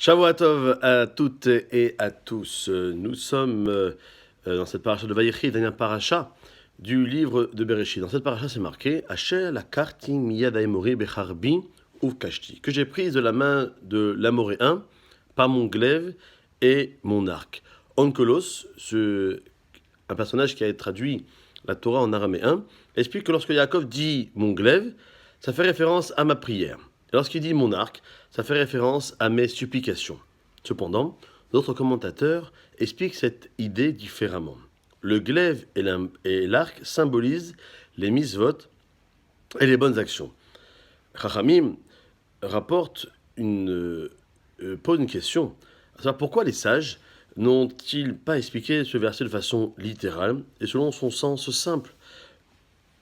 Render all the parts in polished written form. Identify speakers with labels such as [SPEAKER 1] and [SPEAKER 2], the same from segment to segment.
[SPEAKER 1] Shavua Tov à toutes et à tous. Nous sommes dans cette paracha de Vayechi, dernière paracha du livre de Bereshit. Dans cette paracha, c'est marqué Asher la karti miyad haemori becharbi uvkashti, que j'ai prise de la main de l'Amoréen par mon glaive et mon arc. Onkelos, un personnage qui a traduit la Torah en araméen, explique que lorsque Yaakov dit mon glaive, ça fait référence à ma prière. Et lorsqu'il dit mon arc, ça fait référence à mes supplications. Cependant, d'autres commentateurs expliquent cette idée différemment. Le glaive et l'arc symbolisent les misvot et les bonnes actions. Chachamim pose une question, à savoir pourquoi les sages n'ont-ils pas expliqué ce verset de façon littérale et selon son sens simple?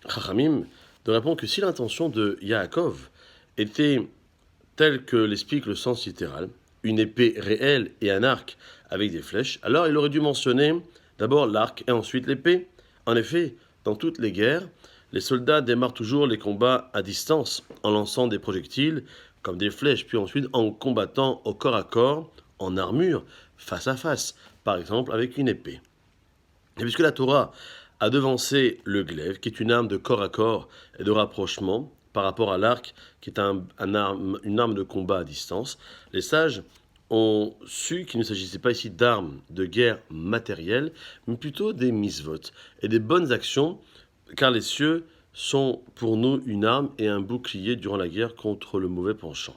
[SPEAKER 1] Chachamim de répondre que si l'intention de Yaakov était telle que l'explique le sens littéral, une épée réelle et un arc avec des flèches, alors il aurait dû mentionner d'abord l'arc et ensuite l'épée. En effet, dans toutes les guerres, les soldats démarrent toujours les combats à distance en lançant des projectiles comme des flèches, puis ensuite en combattant au corps à corps, en armure, face à face, par exemple avec une épée. Et puisque la Torah a devancé le glaive, qui est une arme de corps à corps et de rapprochement, par rapport à l'arc, qui est une arme de combat à distance, les sages ont su qu'il ne s'agissait pas ici d'armes de guerre matérielles, mais plutôt des misvot et des bonnes actions, car les cieux sont pour nous une arme et un bouclier durant la guerre contre le mauvais penchant.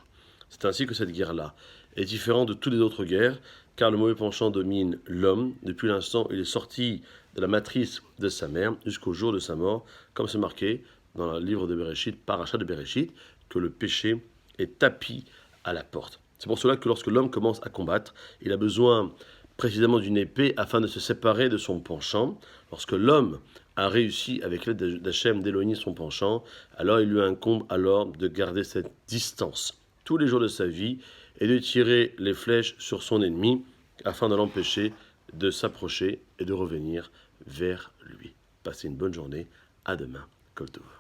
[SPEAKER 1] C'est ainsi que cette guerre-là est différente de toutes les autres guerres, car le mauvais penchant domine l'homme depuis l'instant où il est sorti de la matrice de sa mère jusqu'au jour de sa mort, comme c'est marqué dans le livre de Bereshit, Paracha de Bereshit, que le péché est tapi à la porte. C'est pour cela que lorsque l'homme commence à combattre, il a besoin précisément d'une épée afin de se séparer de son penchant. Lorsque l'homme a réussi avec l'aide d'Hachem d'éloigner son penchant, alors il lui incombe alors de garder cette distance tous les jours de sa vie et de tirer les flèches sur son ennemi afin de l'empêcher de s'approcher et de revenir vers lui. Passez une bonne journée, à demain, Kol Tov.